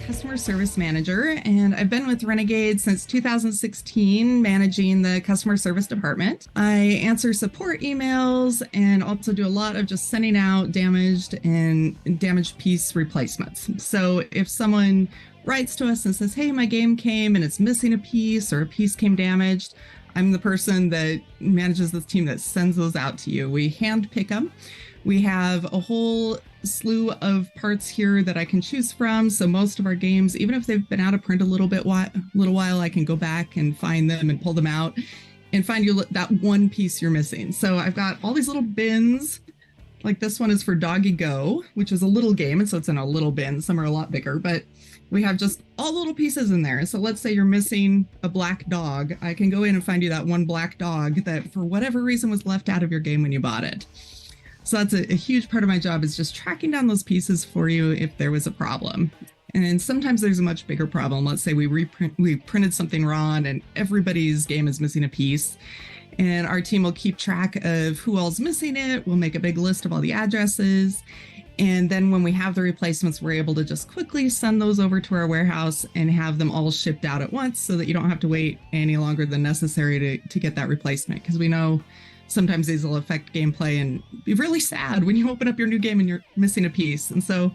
customer service manager, and I've been with Renegade since 2016, managing the customer service department. I answer support emails and also do a lot of just sending out damaged and damaged piece replacements. So if someone writes to us and says, hey, my game came and it's missing a piece or a piece came damaged, I'm the person that manages this team that sends those out to you. We hand pick them. We have a whole slew of parts here that I can choose from. So most of our games, even if they've been out of print a little while, I can go back and find them and pull them out and find you that one piece you're missing. So I've got all these little bins. Like this one is for Doggy Go, which is a little game, and so it's in a little bin. Some are a lot bigger, but we have just all little pieces in there. So let's say you're missing a black dog. I can go in and find you that one black dog that for whatever reason was left out of your game when you bought it. So that's a huge part of my job, is just tracking down those pieces for you if there was a problem. And sometimes there's a much bigger problem. Let's say we printed something wrong and everybody's game is missing a piece. And our team will keep track of who all's missing it. We'll make a big list of all the addresses. And then when we have the replacements, we're able to just quickly send those over to our warehouse and have them all shipped out at once so that you don't have to wait any longer than necessary to get that replacement. Because we know sometimes these will affect gameplay and be really sad when you open up your new game and you're missing a piece. And so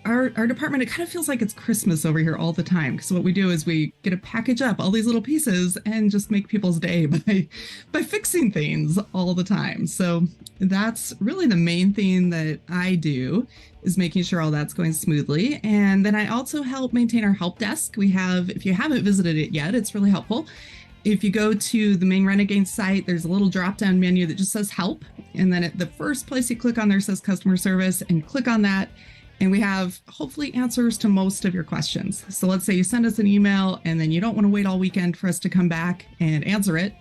our department, it kind of feels like it's Christmas over here all the time, because what we do is we get to package up all these little pieces and just make people's day by fixing things all the time. So that's really the main thing that I do, is making sure all that's going smoothly. And then I also help maintain our help desk. We have, if you haven't visited it yet, it's really helpful. If you go to the main Renegade site, there's a little drop-down menu that just says help. And then the first place you click on there says customer service, and click on that. And we have hopefully answers to most of your questions. So let's say you send us an email and then you don't want to wait all weekend for us to come back and answer it.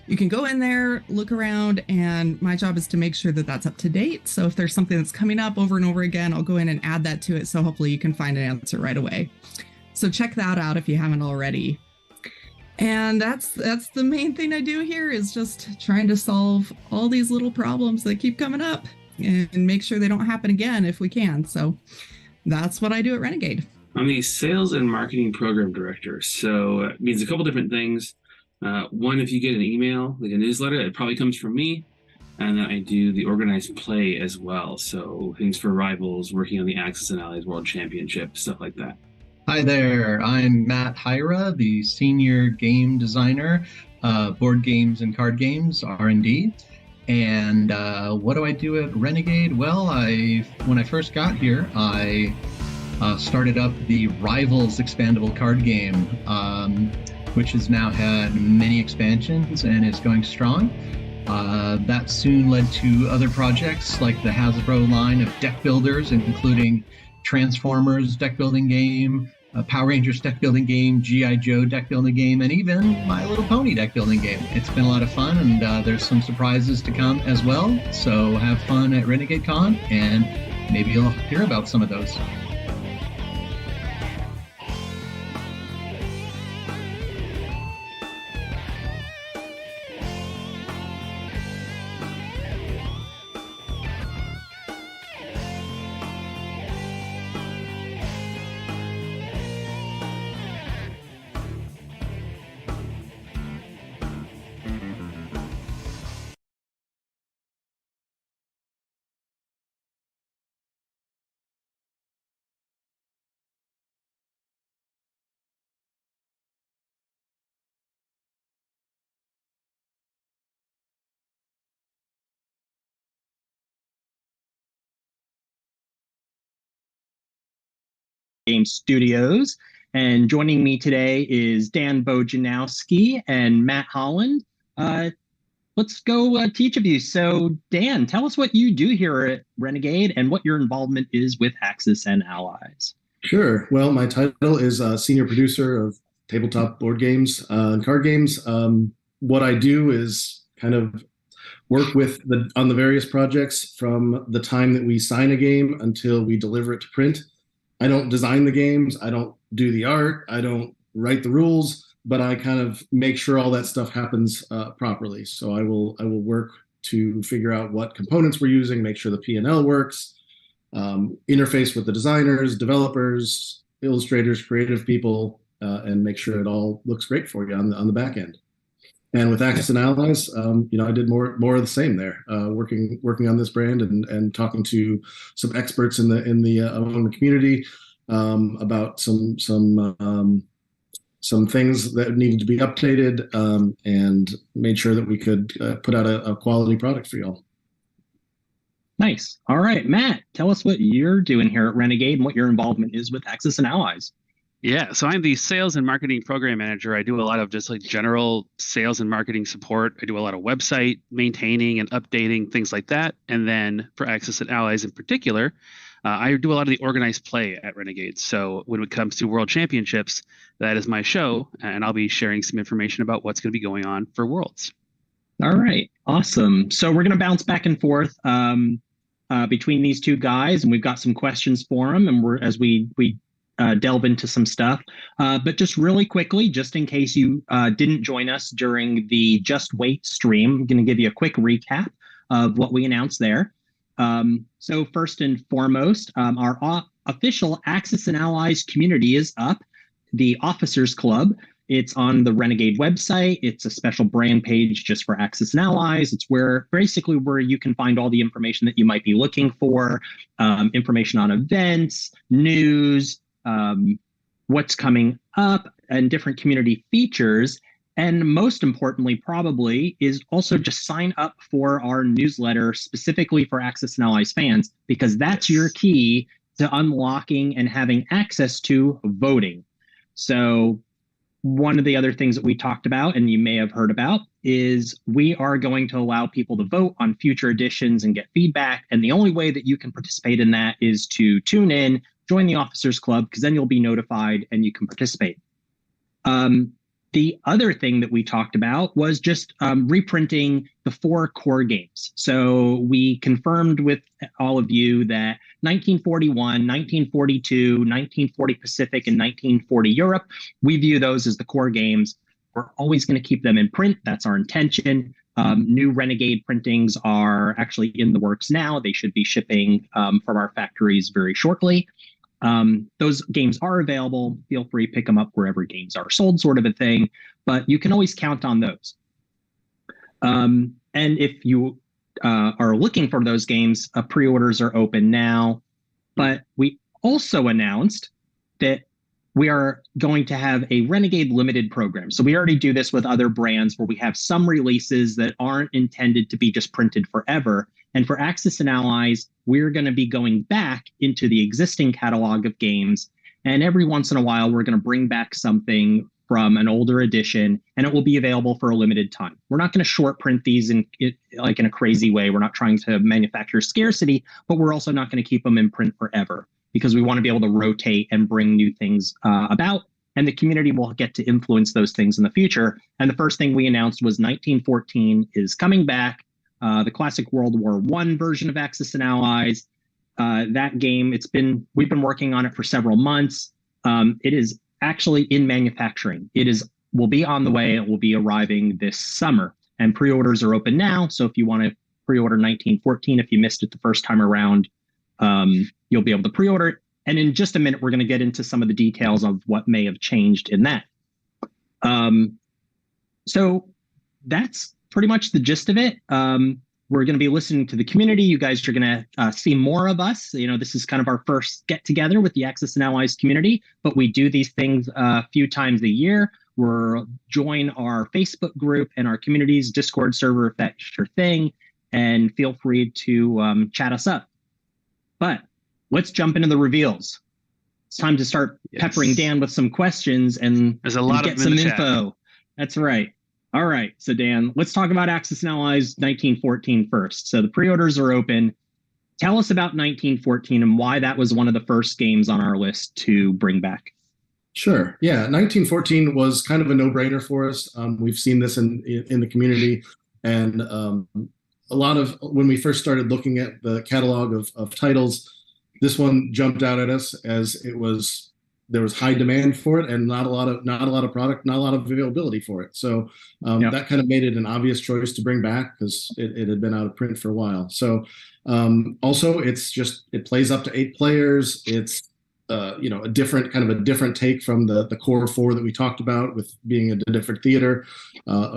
You can go in there, look around, and my job is to make sure that that's up to date. So if there's something that's coming up over and over again, I'll go in and add that to it. So hopefully you can find an answer right away. So check that out if you haven't already. And that's the main thing I do here, is just trying to solve all these little problems that keep coming up and make sure they don't happen again if we can. So that's what I do at Renegade. I'm the sales and marketing program director. So it means a couple different things. One, if you get an email, like a newsletter, it probably comes from me. And then I do the organized play as well. So things for rivals, working on the Axis and Allies World Championship, stuff like that. Hi there, I'm Matt Hyra, the senior game designer, board games and card games, R&D. And what do I do at Renegade? Well, when I first got here, I started up the Rivals expandable card game, which has now had many expansions and is going strong. That soon led to other projects like the Hasbro line of deck builders, including Transformers deck building game, Power Rangers deck building game, G.I. Joe deck building game, and even My Little Pony deck building game. It's been a lot of fun, and there's some surprises to come as well. So have fun at Renegade Con, and maybe you'll hear about some of those. Game Studios. And joining me today is Dan Bojanowski and Matt Holland. Let's go to each of you. So Dan, tell us what you do here at Renegade and what your involvement is with Axis and Allies. Sure. Well, my title is senior producer of tabletop board games and card games. What I do is kind of work with on the various projects from the time that we sign a game until we deliver it to print. I don't design the games. I don't do the art. I don't write the rules, but I kind of make sure all that stuff happens properly. So I will work to figure out what components we're using, make sure the P&L works, interface with the designers, developers, illustrators, creative people, and make sure it all looks great for you on the back end. And with Axis and Allies, I did more of the same there, working on this brand and talking to some experts in the among the community about some things that needed to be updated, and made sure that we could put out a quality product for y'all. Nice. All right, Matt, tell us what you're doing here at Renegade and what your involvement is with Axis and Allies. Yeah, so I'm the sales and marketing program manager. I do a lot of just like general sales and marketing support. I do a lot of website maintaining and updating, things like that. And then for Axis and Allies in particular, I do a lot of the organized play at Renegade. So when it comes to World Championships, that is my show, and I'll be sharing some information about what's going to be going on for Worlds. All right, awesome. So we're going to bounce back and forth between these two guys, and we've got some questions for them, and as we delve into some stuff. But just really quickly, just in case you didn't join us during the Just Wait stream, I'm going to give you a quick recap of what we announced there. So first and foremost, our official Axis and Allies community is up, the Officers Club. It's on the Renegade website. It's a special brand page just for Axis and Allies. It's basically where you can find all the information that you might be looking for, information on events, news, what's coming up, and different community features. And most importantly, probably, is also just sign up for our newsletter specifically for Axis and Allies fans, because that's your key to unlocking and having access to voting. So one of the other things that we talked about, and you may have heard about, is we are going to allow people to vote on future editions and get feedback. And the only way that you can participate in that is to tune in, join the Officers Club, because then you'll be notified and you can participate. The other thing that we talked about was just reprinting the 4 core games. So we confirmed with all of you that 1941, 1942, 1940 Pacific, and 1940 Europe, we view those as the core games. We're always going to keep them in print. That's our intention. New Renegade printings are actually in the works now. They should be shipping from our factories very shortly. Those games are available. Feel free to pick them up wherever games are sold, sort of a thing, but you can always count on those. And if you are looking for those games, pre-orders are open now. But we also announced that we are going to have a Renegade limited program. So we already do this with other brands where we have some releases that aren't intended to be just printed forever. And for Axis and Allies, we're going to be going back into the existing catalog of games. And every once in a while, we're going to bring back something from an older edition, and it will be available for a limited time. We're not going to short print these in a crazy way. We're not trying to manufacture scarcity, but we're also not going to keep them in print forever, because we want to be able to rotate and bring new things about, and the community will get to influence those things in the future. And the first thing we announced was 1914 is coming back. The classic World War I version of Axis and Allies. That game, we've been working on it for several months. It is actually in manufacturing. Will be on the way. It will be arriving this summer, and pre-orders are open now. So if you want to pre-order 1914, if you missed it the first time around, you'll be able to pre-order it. And in just a minute, we're going to get into some of the details of what may have changed in that. So that's pretty much the gist of it. We're going to be listening to the community. You guys are going to see more of us. This is kind of our first get together with the Axis and Allies community, but we do these things a few times a year. Join our Facebook group and our community's Discord server if that's your thing, and feel free to chat us up. But let's jump into the reveals. It's time to start peppering Dan with some questions and there's a lot get some info. That's right. All right, so Dan, let's talk about Axis and Allies 1914 first. So the pre-orders are open. Tell us about 1914 and why that was one of the first games on our list to bring back. Sure. Yeah, 1914 was kind of a no-brainer for us. We've seen this in the community, and a lot of when we first started looking at the catalog of titles, this one jumped out at us as there was high demand for it and not a lot of product, not a lot of availability for it. So that kind of made it an obvious choice to bring back, because it had been out of print for a while. So also it plays up to 8 players. It's a different take from the core four that we talked about, with being a different theater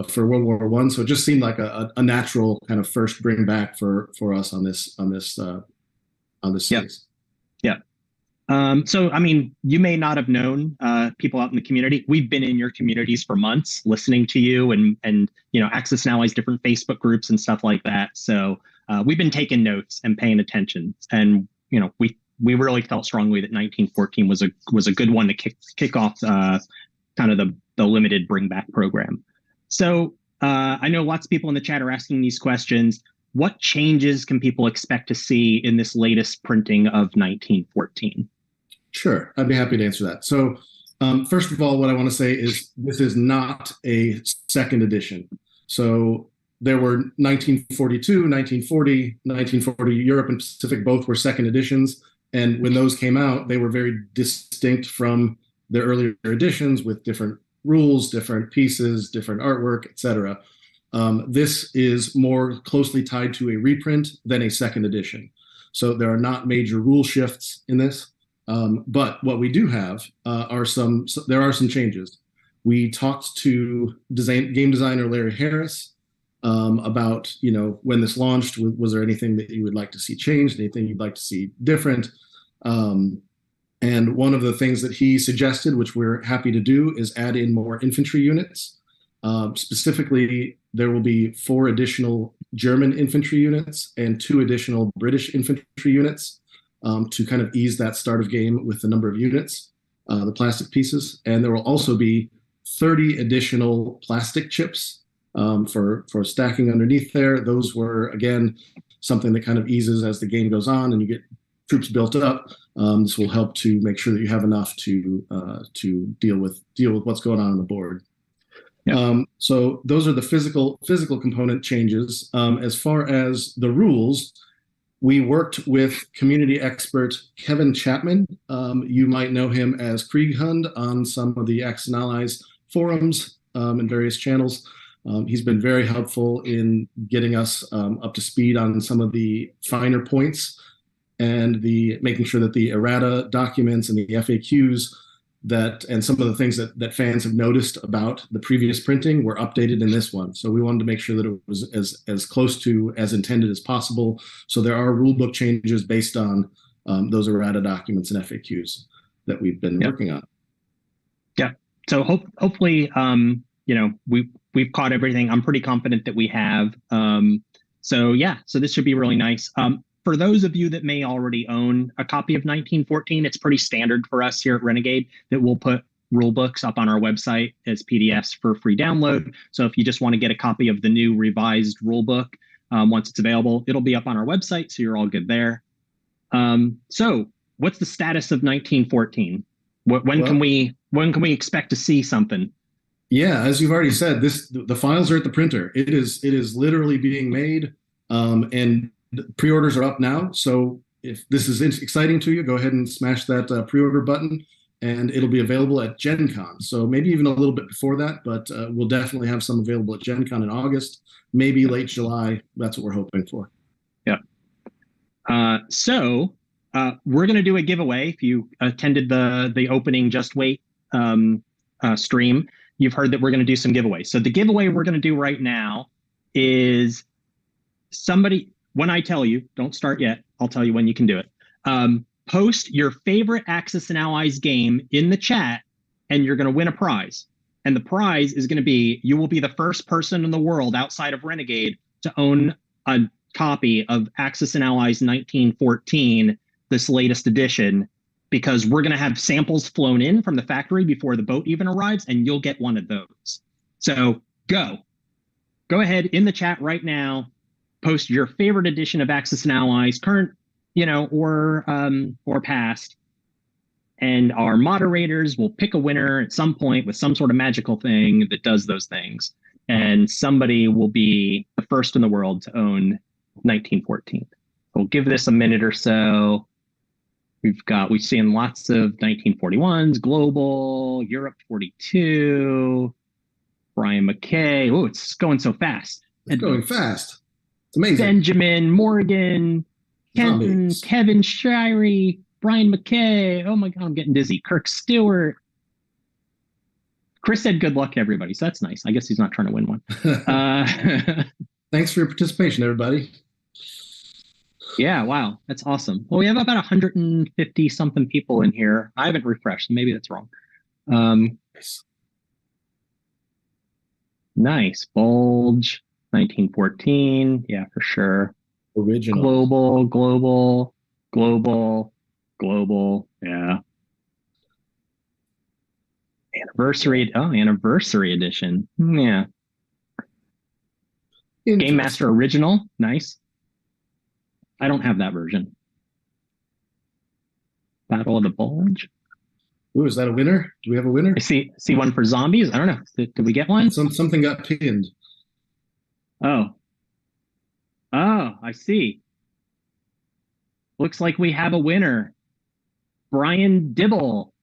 for World War One. So it just seemed like a natural kind of first bring back for us on this series. Yeah. So, I mean, you may not have known people out in the community. We've been in your communities for months, listening to you and Access and Allies, different Facebook groups and stuff like that. So we've been taking notes and paying attention, and we really felt strongly that 1914 was a good one to kick off kind of the limited bring back program. So I know lots of people in the chat are asking these questions. What changes can people expect to see in this latest printing of 1914? Sure, I'd be happy to answer that. So first of all, what I want to say is this is not a second edition. So there were 1942, 1940, 1940 Europe and Pacific, both were second editions. And when those came out, they were very distinct from the earlier editions, with different rules, different pieces, different artwork, etc. This is more closely tied to a reprint than a second edition. So there are not major rule shifts in this. But what we do have are some changes. We talked to game designer Larry Harris about, when this launched, was there anything that you would like to see changed, anything you'd like to see different? And one of the things that he suggested, which we're happy to do, is add in more infantry units. Specifically, there will be 4 additional German infantry units and 2 additional British infantry units to kind of ease that start of game with the number of units, the plastic pieces. And there will also be 30 additional plastic chips for stacking underneath there. Those were, again, something that kind of eases as the game goes on and you get troops built up. This will help to make sure that you have enough to deal with what's going on the board. Yeah. So those are the physical component changes. As far as the rules, we worked with community expert Kevin Chapman. You might know him as Krieghund on some of the Axis and Allies forums and various channels. He's been very helpful in getting us up to speed on some of the finer points and making sure that the errata documents and the FAQs and some of the things that fans have noticed about the previous printing were updated in this one. So we wanted to make sure that it was as close to as intended as possible. So there are rulebook changes based on those errata documents and FAQs that we've been working on. Yeah. So hopefully, we've caught everything. I'm pretty confident that we have. So this should be really nice. For those of you that may already own a copy of 1914, it's pretty standard for us here at Renegade that we'll put rule books up on our website as PDFs for free download. So if you just want to get a copy of the new revised rule book, once it's available, it'll be up on our website. So you're all good there. So what's the status of 1914? When can we expect to see something? Yeah, as you've already said, the files are at the printer. It is literally being made, and pre-orders are up now. So if this is exciting to you, go ahead and smash that pre-order button, and it'll be available at Gen Con. So maybe even a little bit before that, but we'll definitely have some available at Gen Con in August, maybe late July. That's what we're hoping for. Yeah. So we're going to do a giveaway. If you attended the opening Just Wait stream, you've heard that we're going to do some giveaways. So the giveaway we're going to do right now is somebody... When I tell you, don't start yet, I'll tell you when you can do it. Post your favorite Axis and Allies game in the chat, and you're going to win a prize. And the prize is going to be, you will be the first person in the world outside of Renegade to own a copy of Axis and Allies 1914, this latest edition, because we're going to have samples flown in from the factory before the boat even arrives, and you'll get one of those. So go ahead in the chat right now. Post your favorite edition of Axis and Allies, current, or past, and our moderators will pick a winner at some point with some sort of magical thing that does those things, and somebody will be the first in the world to own 1914. We'll give this a minute or so. We've seen lots of 1941s, Global, Europe 42, Brian McKay. Oh, it's going so fast. It's going fast. It's amazing. Benjamin Morgan, Kenton, Kevin Shirey, Brian McKay. Oh my God, I'm getting dizzy. Kirk Stewart. Chris said good luck to everybody, so that's nice. I guess he's not trying to win one. Thanks for your participation, everybody. Yeah, wow, that's awesome. Well, we have about 150 something people in here. I haven't refreshed, so maybe that's wrong. Nice. Bulge, 1914. Yeah, for sure. Original. Global. Yeah. Anniversary edition. Yeah. Game Master Original. Nice. I don't have that version. Battle of the Bulge. Ooh, is that a winner? Do we have a winner? I see one for zombies. I don't know. Did we get one? Something got pinned. Oh, I see. Looks like we have a winner. Brian Dibble.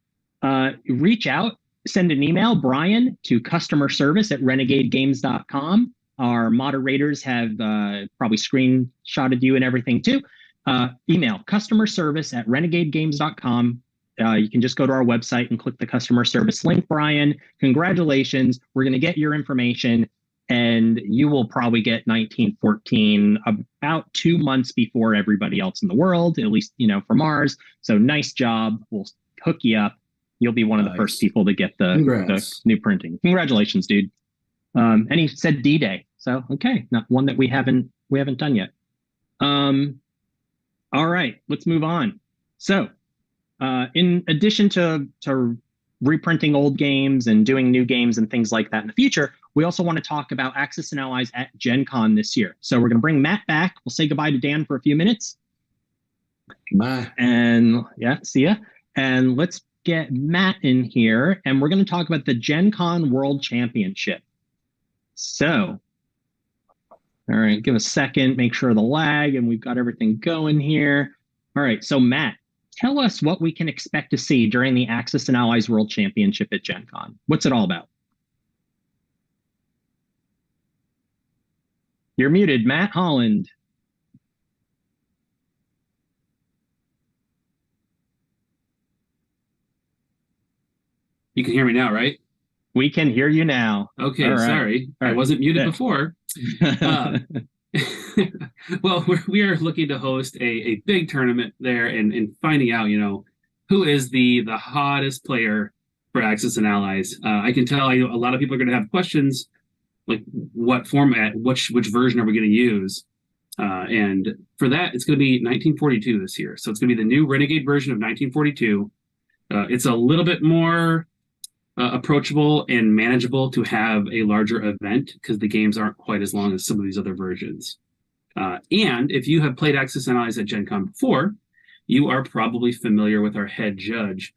Reach out, send an email, Brian, to customerservice@renegadegames.com. Our moderators have probably screenshotted you and everything too. Email customerservice@renegadegames.com. You can just go to our website and click the customer service link. Brian, congratulations. We're going to get your information, and you will probably get 1914 about 2 months before everybody else in the world, at least, from ours. So nice job. We'll hook you up. You'll be one of the first people to get the new printing. Congratulations, dude. And he said D-Day. So, okay, not one that we haven't done yet. All right, let's move on. So, in addition to reprinting old games and doing new games and things like that in the future, we also want to talk about Axis and Allies at Gen Con this year. So we're going to bring Matt back. We'll say goodbye to Dan for a few minutes. Bye. And yeah, see ya. And let's get Matt in here, and we're going to talk about the Gen Con World Championship. So, all right, give a second, make sure the lag, and we've got everything going here. All right, so Matt, tell us what we can expect to see during the Axis and Allies World Championship at Gen Con. What's it all about? You're muted, Matt Holland. You can hear me now, right? We can hear you now. Okay, right. Sorry. All right. I wasn't muted before. Well, we are looking to host a big tournament there and finding out, who is the hottest player for Axis and Allies. I can tell a lot of people are going to have questions like what format, which version are we going to use? And for that, it's going to be 1942 this year. So it's going to be the new Renegade version of 1942. It's a little bit more approachable and manageable to have a larger event because the games aren't quite as long as some of these other versions. And if you have played Axis and Allies at Gen Con before, you are probably familiar with our head judge.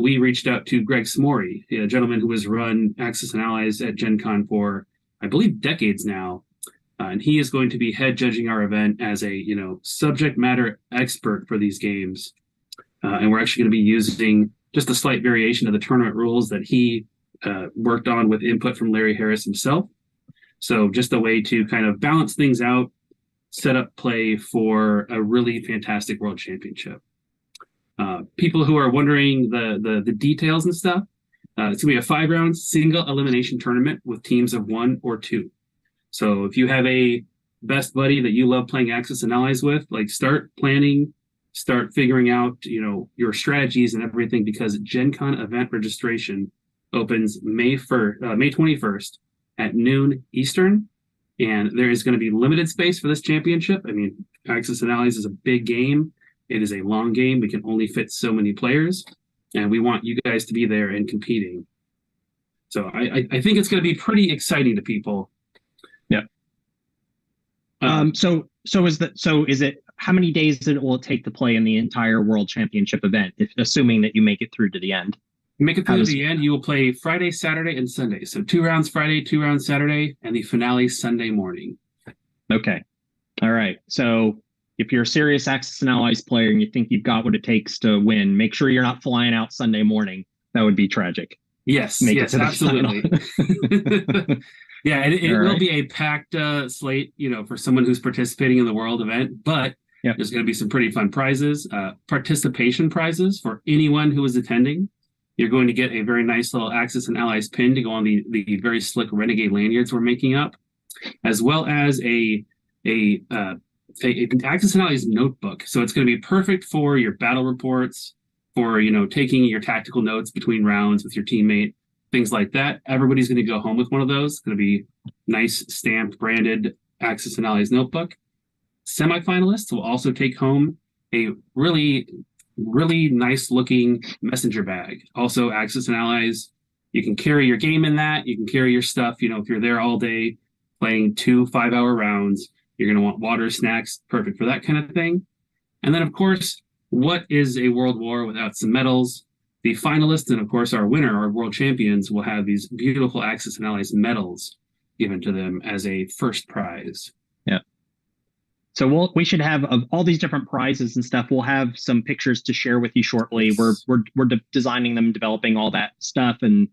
We reached out to Greg Smorey, a gentleman who has run Axis and Allies at Gen Con for, I believe, decades now. And he is going to be head judging our event as a, subject matter expert for these games. And we're actually going to be using just a slight variation of the tournament rules that he worked on with input from Larry Harris himself. So just a way to kind of balance things out, set up play for a really fantastic World Championship. People who are wondering the details and stuff, it's going to be a 5-round single elimination tournament with teams of 1 or 2. So if you have a best buddy that you love playing Axis and Allies with, start planning, start figuring out, your strategies and everything, because Gen Con event registration opens May 21st at noon Eastern. And there is going to be limited space for this championship. I mean, Axis and Allies is a big game. It is a long game. We can only fit so many players, and we want you guys to be there and competing. So I think it's going to be pretty exciting to people. Yeah. So is it how many days will it take to play in the entire World Championship event, assuming that you make it through to the end? Make it through to the end. You will play Friday, Saturday, and Sunday. So 2 rounds Friday, 2 rounds Saturday, and the finale Sunday morning. Okay. All right. So if you're a serious Axis and Allies player and you think you've got what it takes to win, make sure you're not flying out Sunday morning. That would be tragic. Yes, absolutely. Yeah, it will be a packed slate, for someone who's participating in the World event. But Yep. There's going to be some pretty fun prizes, participation prizes for anyone who is attending. You're going to get a very nice little Axis and Allies pin to go on the very slick Renegade lanyards we're making up, as well as a Axis and Allies notebook. So it's going to be perfect for your battle reports, for taking your tactical notes between rounds with your teammate, things like that. Everybody's going to go home with one of those. It's going to be nice stamped, branded Axis and Allies notebook. Semifinalists will also take home a really, really nice looking messenger bag. Also, Axis and Allies, you can carry your game in that. You can carry your stuff. If you're there all day playing 2 5-hour rounds, you're going to want water, snacks, perfect for that kind of thing. And then, of course, what is a world war without some medals? The finalists and, of course, our winner, our world champions, will have these beautiful Axis and Allies medals given to them as a first prize. Yeah. So we should have, of all these different prizes and stuff, we'll have some pictures to share with you shortly. We're designing them, developing all that stuff, and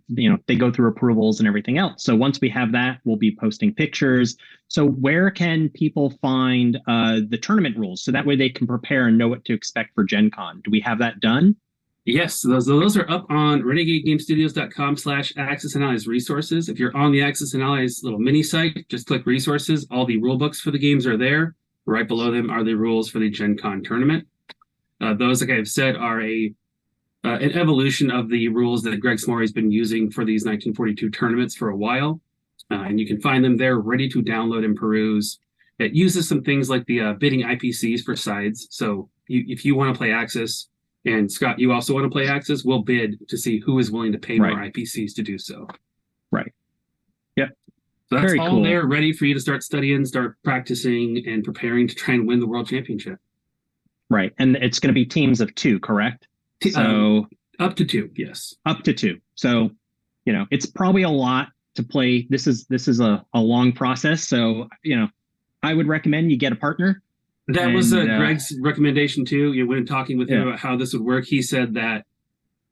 they go through approvals and everything else. So once we have that, we'll be posting pictures. So where can people find the tournament rules, so that way they can prepare and know what to expect for Gen Con? Do we have that done? Yes, those are up on renegadegamestudios.com/Axis and Allies resources. If you're on the Axis and Allies little mini site, just click resources. All the rule books for the games are there. Right below them are the rules for the Gen Con tournament. Those, like I've said, are an evolution of the rules that Greg Smorey's been using for these 1942 tournaments for a while. And you can find them there ready to download and peruse. It uses some things like the bidding IPCs for sides. So if you want to play Axis, and Scott, you also want to play Axis, we'll bid to see who is willing to pay more IPCs to do so. Right. Yep. So that's Very all cool. there, ready for you to start studying, start practicing, and preparing to try and win the World Championship. Right. And it's going to be teams of 2, correct? So up to 2, yes. Up to 2. So, it's probably a lot to play. This is a long process. So, I would recommend you get a partner. That was Greg's recommendation too. When talking with him about how this would work, he said that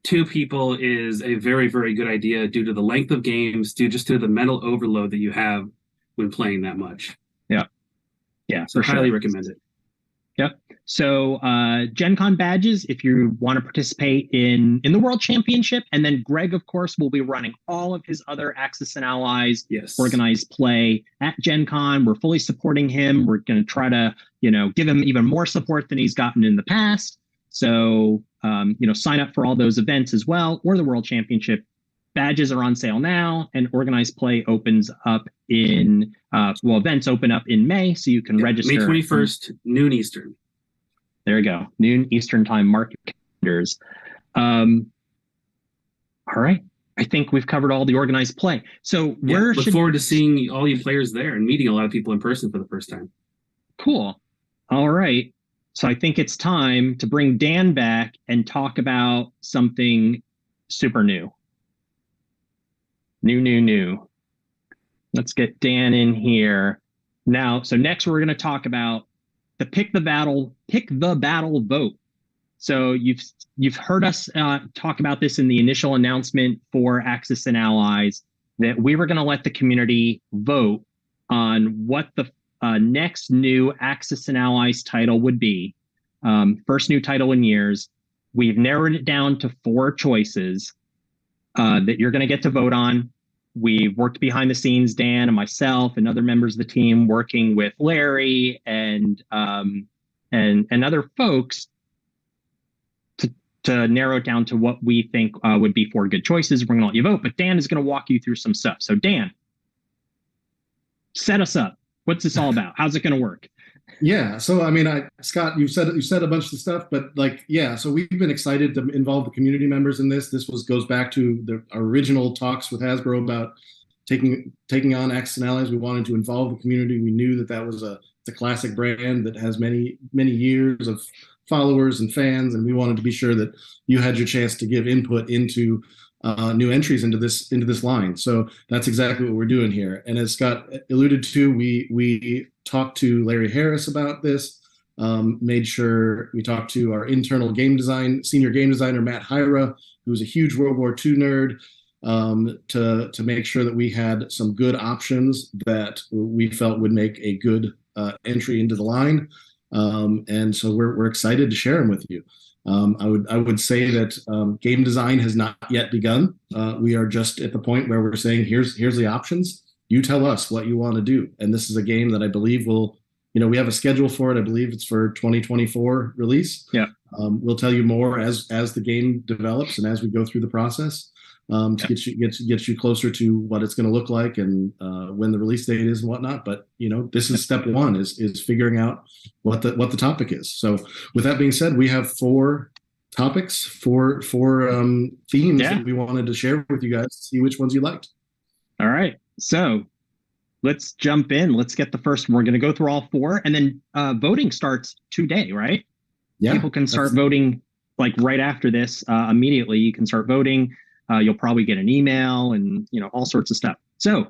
2 people is a very, very good idea due to the length of games, due to the mental overload that you have when playing that much. Yeah. Yeah. So highly recommend it. Yep. So Gen Con badges, if you want to participate in the World Championship, and then Greg, of course, will be running all of his other Axis and Allies organized play at Gen Con. We're fully supporting him. We're going to try to, give him even more support than he's gotten in the past. So, sign up for all those events as well, or the World Championship. Badges are on sale now, and organized play opens up in, events open up in May, so you can register. May 21st, noon Eastern. There you go. Noon Eastern time, mark your calendars. All right. I think we've covered all the organized play. So look forward to seeing all you players there and meeting a lot of people in person for the first time. Cool. All right. So I think it's time to bring Dan back and talk about something super new. New. Let's get Dan in here. Now, so next we're going to talk about the pick the battle vote. So you've heard us talk about this in the initial announcement for Axis and Allies, that we were going to let the community vote on what the next new Axis and Allies title would be. First new title in years. We've narrowed it down to 4 choices that you're going to get to vote on. We've worked behind the scenes, Dan and myself and other members of the team, working with Larry and other folks to narrow it down to what we think would be 4 good choices. We're going to let you vote, but Dan is going to walk you through some stuff. So Dan, set us up. What's this all about? How's it going to work? Yeah. So, Scott, you said a bunch of stuff, but so we've been excited to involve the community members in this. This goes back to the original talks with Hasbro about taking on Axis and Allies. We wanted to involve the community. We knew that was a classic brand that has many, many years of followers and fans, and we wanted to be sure that you had your chance to give input into new entries into this line. So that's exactly what we're doing here. And as Scott alluded to, we talked to Larry Harris about this, made sure we talked to our internal senior game designer, Matt Hyra, who's a huge World War II nerd, to make sure that we had some good options that we felt would make a good entry into the line. And so we're excited to share them with you. I would say that game design has not yet begun. We are just at the point where we're saying, here's the options. You tell us what you want to do. And this is a game that I believe will, we have a schedule for it. I believe it's for 2024 release. Yeah. We'll tell you more as the game develops and as we go through the process. To get you closer to what it's going to look like and when the release date is and whatnot. But this is step one is figuring out what the topic is. So with that being said, we have 4 topics, four themes that we wanted to share with you guys to see which ones you liked. All right, so let's jump in. Let's get the first one. We're going to go through all 4, and then voting starts today, right? Yeah, people can start voting like right after this. Immediately, you can start voting. You'll probably get an email and all sorts of stuff. So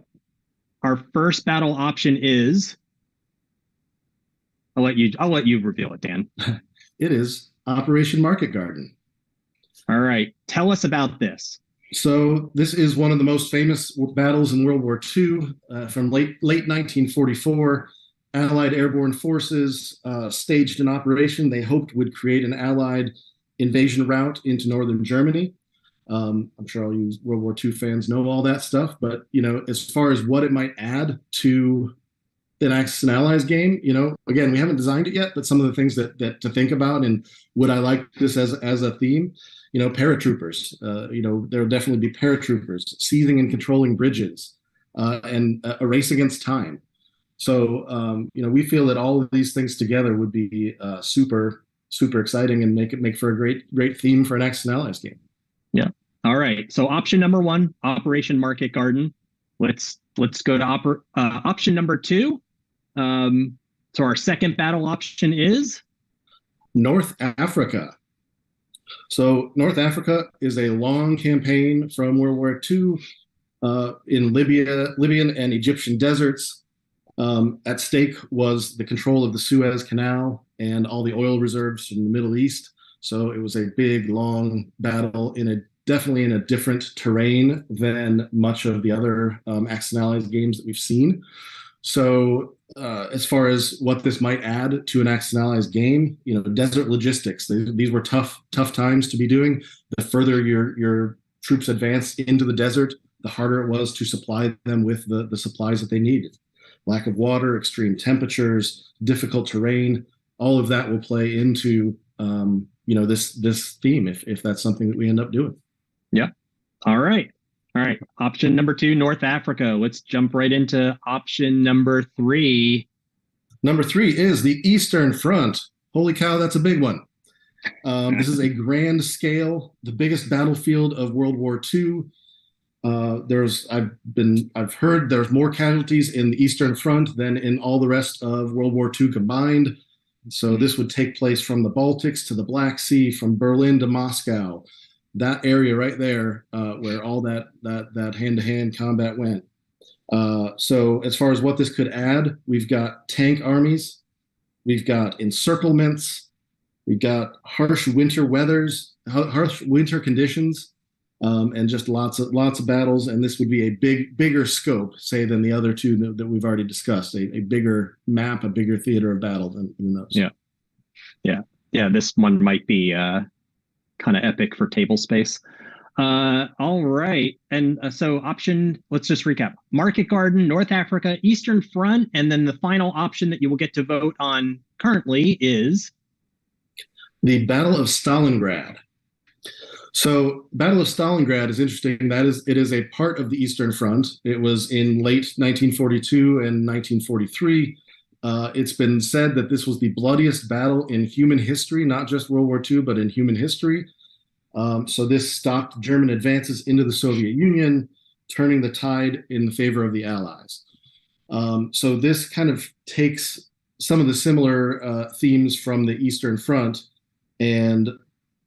our first battle option is, I'll let you reveal it, Dan. It is Operation Market Garden. All right, tell us about this. So this is one of the most famous battles in World War II from late 1944. Allied airborne forces staged an operation they hoped would create an Allied invasion route into northern Germany. I'm sure all you World War II fans know all that stuff, but as far as what it might add to an Axis and Allies game, again, we haven't designed it yet, but some of the things that to think about, and would I like this as a theme? Paratroopers. There'll definitely be paratroopers, seizing and controlling bridges, and a race against time. So we feel that all of these things together would be super exciting and make for a great theme for an Axis and Allies game. Yeah. All right. So option number 1, Operation Market Garden. Let's go to option number 2. So our second battle option is North Africa. So North Africa is a long campaign from World War II in Libyan and Egyptian deserts. At stake was the control of the Suez Canal and all the oil reserves from the Middle East. So it was a big, long battle definitely in a different terrain than much of the other Axis and Allies games that we've seen. So as far as what this might add to an Axis and Allies game, desert logistics. These were tough times to be doing. The further your troops advanced into the desert, the harder it was to supply them with the supplies that they needed. Lack of water, extreme temperatures, difficult terrain, all of that will play into this theme if that's something that we end up doing. Yeah. All right. Option number 2, North Africa. Let's jump right into option number 3. Number 3 is the Eastern Front. Holy cow, that's a big one. This is a grand scale, the biggest battlefield of World War II. I've heard there's more casualties in the Eastern Front than in all the rest of World War II combined. So this would take place from the Baltics to the Black Sea, from Berlin to Moscow, that area right there where all that hand-to-hand combat went. So as far as what this could add, we've got tank armies, we've got encirclements, we've got harsh winter conditions, and just lots of battles. And this would be a bigger scope, say, than the other 2 that we've already discussed. A bigger map, a bigger theater of battle than those. Yeah. This one might be kind of epic for table space. All right. And so let's just recap. Market Garden, North Africa, Eastern Front, and then the final option that you will get to vote on currently is the Battle of Stalingrad. So Battle of Stalingrad is interesting. It is a part of the Eastern Front. It was in late 1942 and 1943. It's been said that this was the bloodiest battle in human history, not just World War II, but in human history. So this stopped German advances into the Soviet Union, turning the tide in the favor of the Allies. So this kind of takes some of the similar themes from the Eastern Front and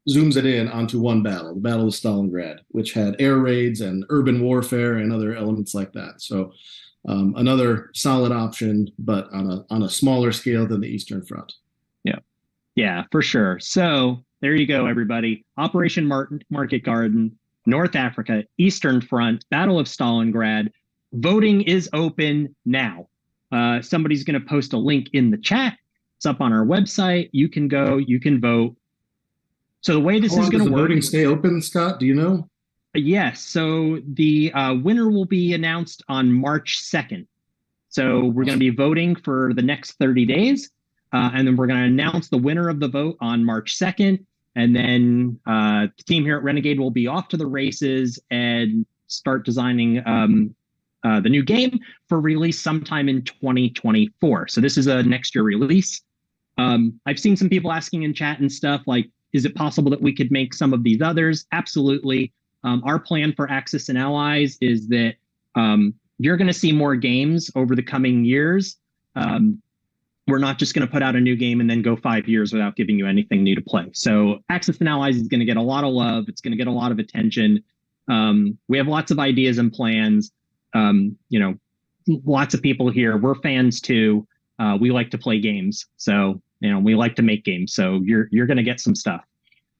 zooms it in onto one battle, the Battle of Stalingrad, which had air raids and urban warfare and other elements like that. So another solid option, but on a smaller scale than the Eastern Front. Yeah, for sure. So there you go, everybody. Operation Market Garden, North Africa, Eastern Front, Battle of Stalingrad. Voting is open now. Somebody's going to post a link in the chat. It's up on our website. You can go, you can vote. So the way this How long is going does to the work. voting stay open, Scott? Do you know? Yes. So the winner will be announced on March 2nd. So we're going to be voting for the next 30 days. And then we're going to announce the winner of the vote on March 2nd. And then the team here at Renegade will be off to the races and start designing the new game for release sometime in 2024. So this is a next year release. I've seen some people asking in chat and stuff like, is it possible that we could make some of these others? Absolutely. Our plan for Axis and Allies is that you're going to see more games over the coming years. We're not just going to put out a new game and then go 5 years without giving you anything new to play. So Axis and Allies is going to get a lot of love. It's going to get a lot of attention. We have lots of ideas and plans. Lots of people here. We're fans too. We like to play games. So, we like to make games. So you're going to get some stuff.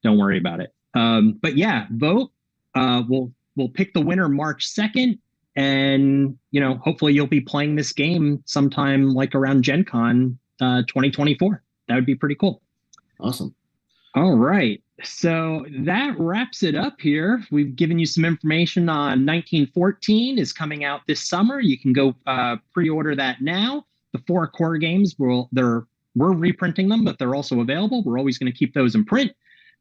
Don't worry about it. But yeah, vote. We'll pick the winner March 2nd. And, hopefully you'll be playing this game sometime like around Gen Con 2024. That would be pretty cool. Awesome. All right. So that wraps it up here. We've given you some information on 1914 is coming out this summer. You can go pre-order that now. The 4 core games, we're reprinting them, but they're also available. We're always going to keep those in print.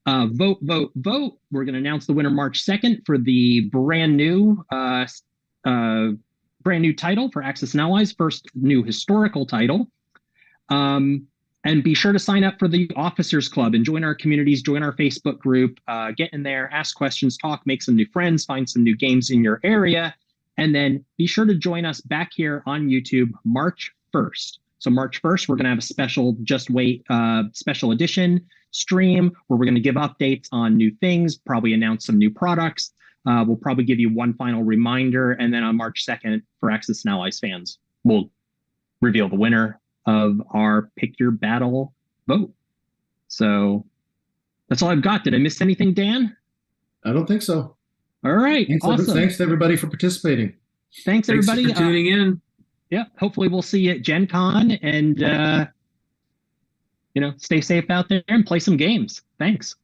Vote, vote, vote. We're going to announce the winner March 2nd for the brand new title for Axis and Allies, first new historical title. And be sure to sign up for the Officers Club and join our communities, join our Facebook group, get in there, ask questions, talk, make some new friends, find some new games in your area. And then be sure to join us back here on YouTube March 1st. So March 1st, we're going to have a special Just Wait special edition stream where we're going to give updates on new things, probably announce some new products. We'll probably give you one final reminder. And then on March 2nd, for Axis and Allies fans, we'll reveal the winner of our Pick Your Battle vote. So that's all I've got. Did I miss anything, Dan? I don't think so. All right. Awesome. Thanks to everybody for participating. Thanks everybody for tuning in. Yeah. Hopefully we'll see you at Gen Con and, stay safe out there and play some games. Thanks.